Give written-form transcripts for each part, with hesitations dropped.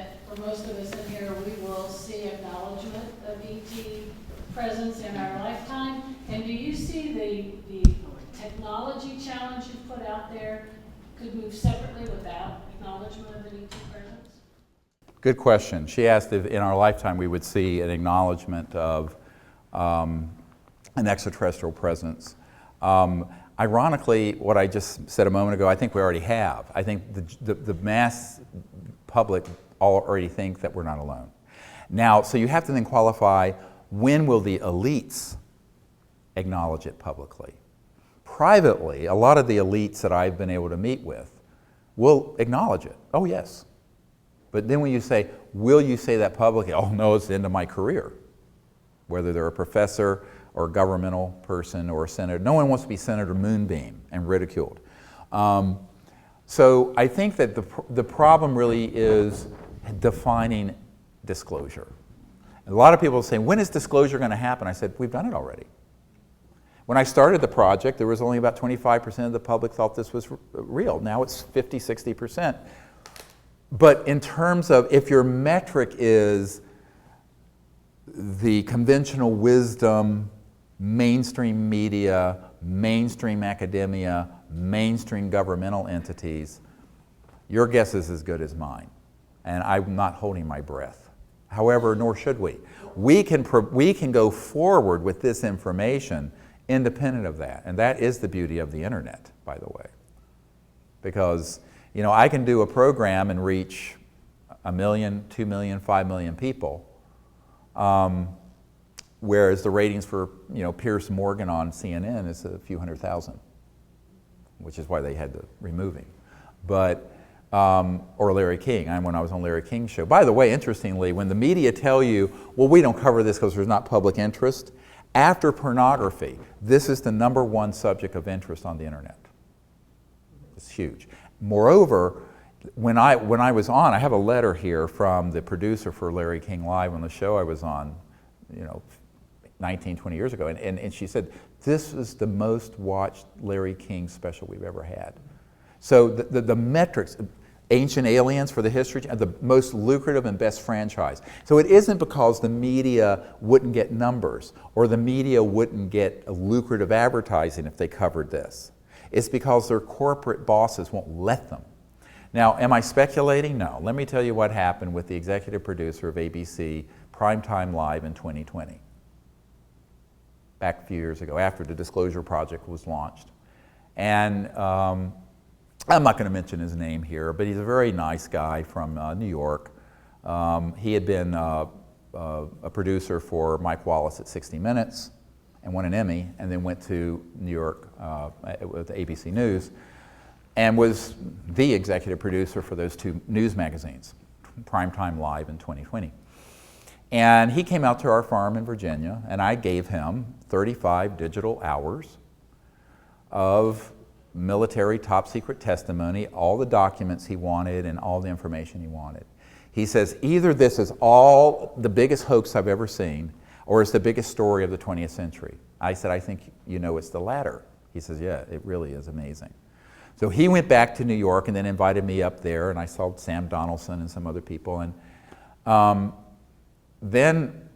that for most of us in here, we will see acknowledgement of ET presence in our lifetime. And do you see the technology challenge you've put out there could move separately without acknowledgement of an ET presence? Good question. She asked if in our lifetime we would see an acknowledgement of an extraterrestrial presence. Ironically, what I just said a moment ago, I think we already have. I think the mass public already think that we're not alone. Now, so you have to then qualify, when will the elites acknowledge it publicly? Privately, a lot of the elites that I've been able to meet with will acknowledge it. Oh, yes. But then when you say, will you say that publicly? Oh, no, it's the end of my career. Whether they're a professor or a governmental person or a senator. No one wants to be Senator Moonbeam and ridiculed. So I think that the problem really is defining disclosure. A lot of people say, when is disclosure going to happen? I said, we've done it already. When I started the project, there was only about 25% of the public thought this was real. Now it's 50, 60%. But in terms of, if your metric is the conventional wisdom, mainstream media, mainstream academia, mainstream governmental entities, your guess is as good as mine. And I'm not holding my breath. However, nor should we. We can go forward with this information independent of that. And that is the beauty of the internet, by the way. Because, you know, I can do a program and reach 1 million, 2 million, 5 million people. Whereas the ratings for, you know, Piers Morgan on CNN is a few 100,000, which is why they had to remove him. But, or Larry King, when I was on Larry King's show. By the way, interestingly, when the media tell you, well, we don't cover this because there's not public interest, after pornography, this is the #1 subject of interest on the internet. It's huge. Moreover, when I was on, I have a letter here from the producer for Larry King Live on the show I was on, you know, 19, 20 years ago, and she said, this is the most watched Larry King special we've ever had. So the metrics, Ancient Aliens for the history, the most lucrative and best franchise. So it isn't because the media wouldn't get numbers or the media wouldn't get lucrative advertising if they covered this. It's because their corporate bosses won't let them. Now, am I speculating? No. Let me tell you what happened with the executive producer of ABC Primetime Live in 2020. Back a few years ago, after the Disclosure Project was launched. And I'm not going to mention his name here, but he's a very nice guy from New York. He had been a producer for Mike Wallace at 60 Minutes and won an Emmy, and then went to New York with ABC News and was the executive producer for those 2 news magazines, Primetime Live in 2020. And he came out to our farm in Virginia, and I gave him 35 digital hours of military top secret testimony, all the documents he wanted and all the information he wanted. He says, either this is all the biggest hoax I've ever seen, or it's the biggest story of the 20th century. I said, I think you know it's the latter. He says, yeah, it really is amazing. So he went back to New York and then invited me up there, and I saw Sam Donaldson and some other people. And then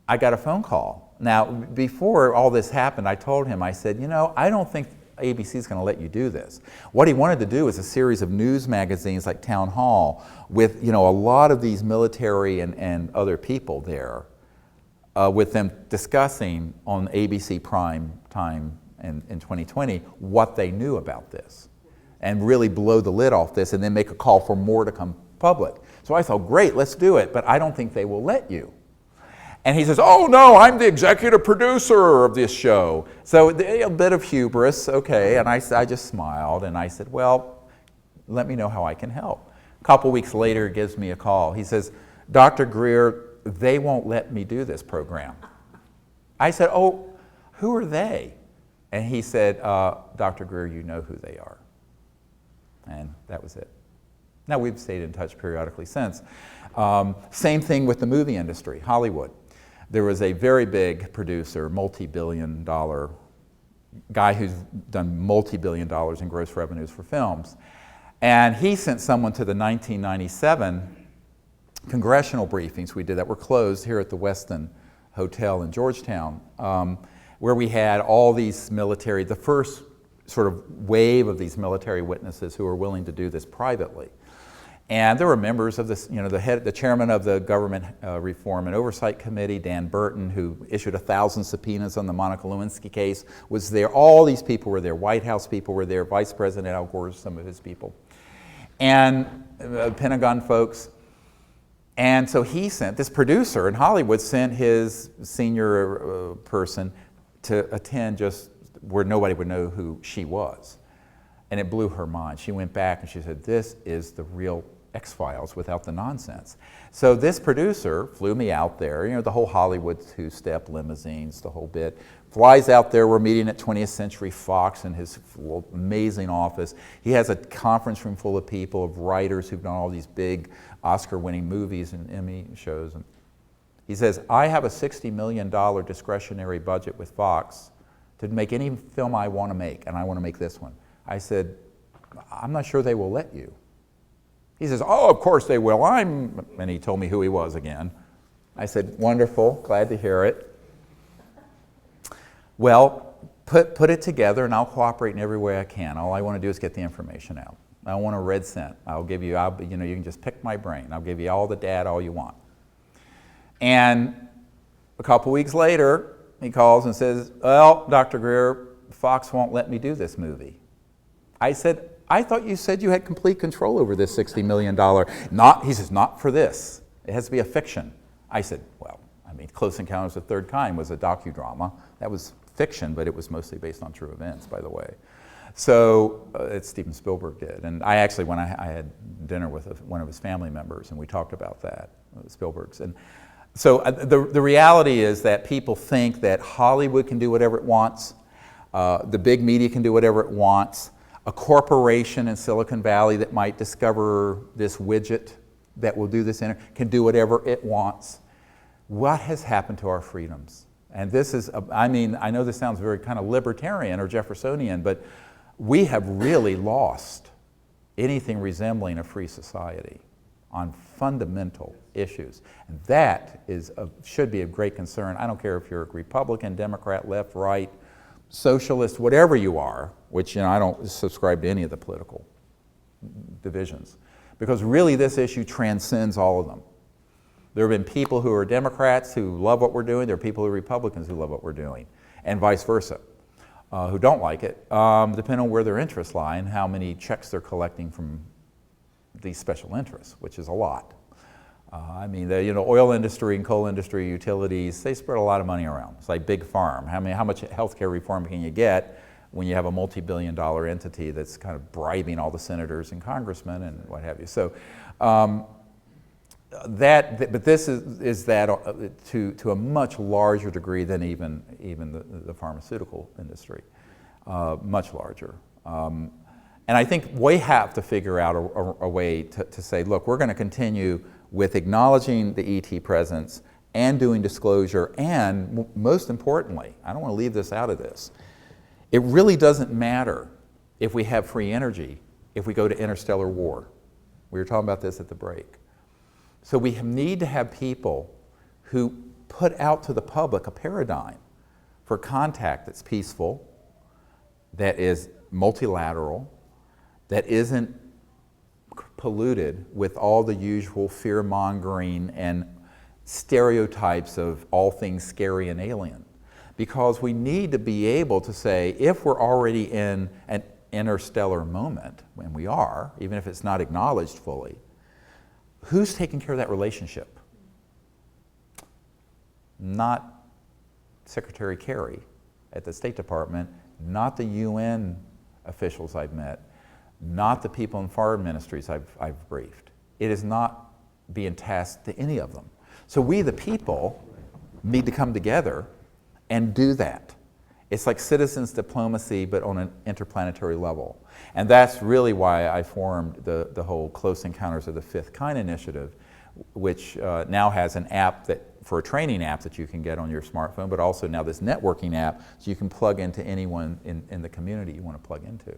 I got a phone call. Now, before all this happened, I told him, I said, you know, I don't think ABC is going to let you do this. What he wanted to do is a series of news magazines like Town Hall with, you know, a lot of these military and other people there, with them discussing on ABC Prime Time in 2020 what they knew about this, and really blow the lid off this and then make a call for more to come public. So I thought, great, let's do it, but I don't think they will let you. And he says, oh no, I'm the executive producer of this show. So a bit of hubris, okay, and I just smiled and I said, well, let me know how I can help. A couple weeks later, he gives me a call. He says, Dr. Greer, they won't let me do this program. I said, oh, who are they? And he said, Dr. Greer, you know who they are. And that was it. Now, we've stayed in touch periodically since. Same thing with the movie industry, Hollywood. There was a very big producer, multi-billion-dollar guy who's done multi-billion dollars in gross revenues for films. And he sent someone to the 1997 congressional briefings. We did that. We're closed here at the Westin Hotel in Georgetown, where we had all these military, the first sort of wave of these military witnesses who were willing to do this privately. And there were members of this, the chairman of the Government Reform and Oversight Committee, Dan Burton, who issued 1,000 subpoenas on the Monica Lewinsky case, was there. All these people were there. White House people were there. Vice President Al Gore, some of his people. And Pentagon folks. And so he sent, this producer in Hollywood sent his senior person to attend just where nobody would know who she was. And it blew her mind. She went back and she said, this is the real X-Files without the nonsense. So this producer flew me out there, the whole Hollywood two-step limousines, the whole bit. Flies out there, we're meeting at 20th Century Fox in his amazing office. He has a conference room full of people, of writers who've done all these big Oscar-winning movies and Emmy shows. And he says, I have a $60 million discretionary budget with Fox to make any film I want to make, and I want to make this one. I said, I'm not sure they will let you. He says, oh, of course they will. And he told me who he was again. I said, wonderful, glad to hear it. Well, put it together and I'll cooperate in every way I can. All I want to do is get the information out. I don't want a red cent. I'll give you, you can just pick my brain. I'll give you all the data, all you want. And a couple weeks later, he calls and says, well, Dr. Greer, Fox won't let me do this movie. I said, I thought you said you had complete control over this $60 million. He says, not for this. It has to be a fiction. I said, well, Close Encounters of the Third Kind was a docudrama. That was fiction, but it was mostly based on true events, by the way. So Steven Spielberg did. And I actually, when I had dinner with one of his family members, and we talked about that, Spielberg's. And so the reality is that people think that Hollywood can do whatever it wants, the big media can do whatever it wants, a corporation in Silicon Valley that might discover this widget that will do this can do whatever it wants. What has happened to our freedoms? And this is, I know this sounds very kind of libertarian or Jeffersonian, but we have really lost anything resembling a free society on fundamental issues. And that should be of great concern. I don't care if you're a Republican, Democrat, left, right, socialist, whatever you are, which I don't subscribe to any of the political divisions, because really this issue transcends all of them. There have been people who are Democrats who love what we're doing, there are people who are Republicans who love what we're doing, and vice versa, who don't like it, depending on where their interests lie and how many checks they're collecting from these special interests, which is a lot. The oil industry and coal industry, utilities, they spread a lot of money around. It's like big farm. How much healthcare reform can you get when you have a multi-billion-dollar entity that's kind of bribing all the senators and congressmen and what have you? So, but this is that to a much larger degree than even the pharmaceutical industry, much larger. And I think we have to figure out a way to say, look, we're going to continue with acknowledging the ET presence and doing disclosure, and most importantly, I don't want to leave this out of this, it really doesn't matter if we have free energy if we go to interstellar war. We were talking about this at the break. So we need to have people who put out to the public a paradigm for contact that's peaceful, that is multilateral, that isn't polluted with all the usual fear-mongering and stereotypes of all things scary and alien. Because we need to be able to say, if we're already in an interstellar moment, and we are, even if it's not acknowledged fully, who's taking care of that relationship? Not Secretary Kerry at the State Department, not the UN officials I've met, not the people in foreign ministries I've briefed. It is not being tasked to any of them. So we, the people, need to come together and do that. It's like citizens diplomacy, but on an interplanetary level. And that's really why I formed the whole Close Encounters of the Fifth Kind initiative, which now has an app for a training app that you can get on your smartphone, but also now this networking app so you can plug into anyone in the community you want to plug into.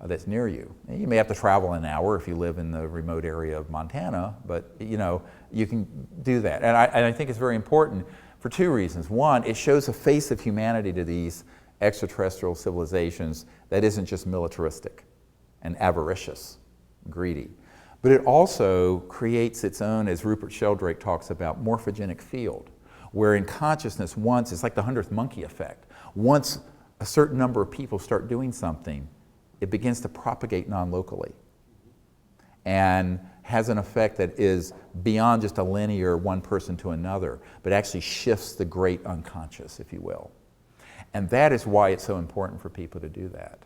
that's near you. And you may have to travel an hour if you live in the remote area of Montana, but you know, you can do that. And I think it's very important for two reasons. One, it shows a face of humanity to these extraterrestrial civilizations that isn't just militaristic and avaricious, greedy. But it also creates its own, as 𝗬𝗱𝗱𝗃 talks about, morphogenic field, where in consciousness once, it's like the 100th monkey effect. Once a certain number of people start doing something, it begins to propagate non-locally and has an effect that is beyond just a linear one person to another, but actually shifts the great unconscious, if you will. And that is why it's so important for people to do that.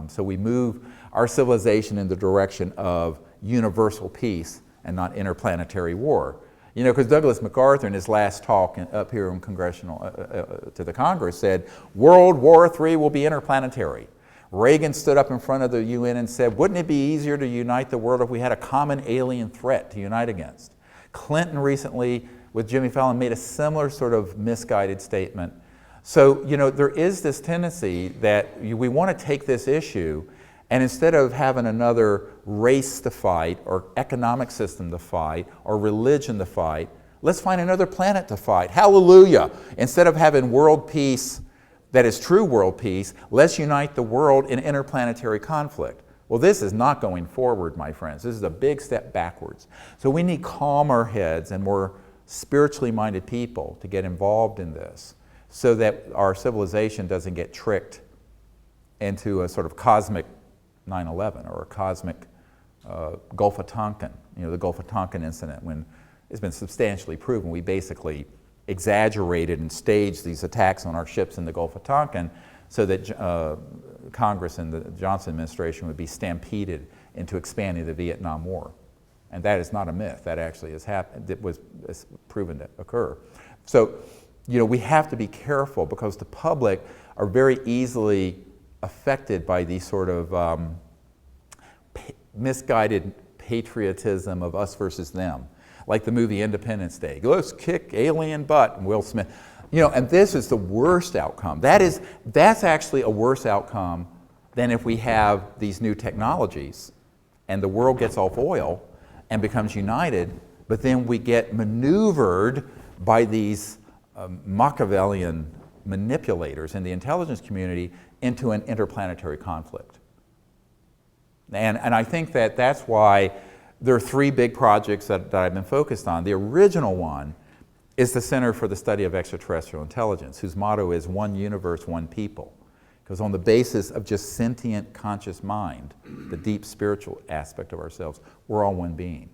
So we move our civilization in the direction of universal peace and not interplanetary war. You know, because Douglas MacArthur in his last talk up here in to the Congress said, World War III will be interplanetary. Reagan stood up in front of the UN and said, wouldn't it be easier to unite the world if we had a common alien threat to unite against? Clinton recently, with Jimmy Fallon, made a similar sort of misguided statement. So, you know, there is this tendency that we want to take this issue and instead of having another race to fight or economic system to fight or religion to fight, let's find another planet to fight. Hallelujah! Instead of having world peace that is true world peace, let's unite the world in interplanetary conflict. Well, this is not going forward, my friends. This is a big step backwards. So we need calmer heads and more spiritually minded people to get involved in this so that our civilization doesn't get tricked into a sort of cosmic 9/11 or a cosmic Gulf of Tonkin, you know, the Gulf of Tonkin incident, when it's been substantially proven we basically exaggerated and staged these attacks on our ships in the Gulf of Tonkin so that Congress and the Johnson administration would be stampeded into expanding the Vietnam War. And that is not a myth. That actually has happened. It was proven to occur. So, you know, we have to be careful because the public are very easily affected by these sort of misguided patriotism of us versus them. Like the movie Independence Day. Let's kick alien butt, and Will Smith. You know, and this is the worst outcome. That's actually a worse outcome than if we have these new technologies and the world gets off oil and becomes united, but then we get maneuvered by these Machiavellian manipulators in the intelligence community into an interplanetary conflict. And I think that that's why there are three big projects that I've been focused on. The original one is the Center for the Study of Extraterrestrial Intelligence, whose motto is one universe, one people. Because on the basis of just sentient conscious mind, the deep spiritual aspect of ourselves, we're all one being.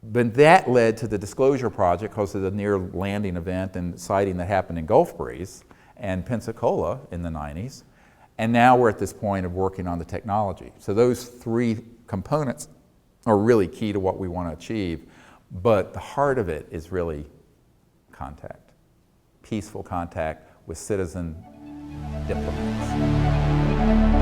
But that led to the Disclosure Project because of the near landing event and sighting that happened in 𝗂𝗏𝗱𝗏 and Pensacola in the 90s. And now we're at this point of working on the technology. So those three components are really key to what we want to achieve. But the heart of it is really contact, peaceful contact with citizen diplomats.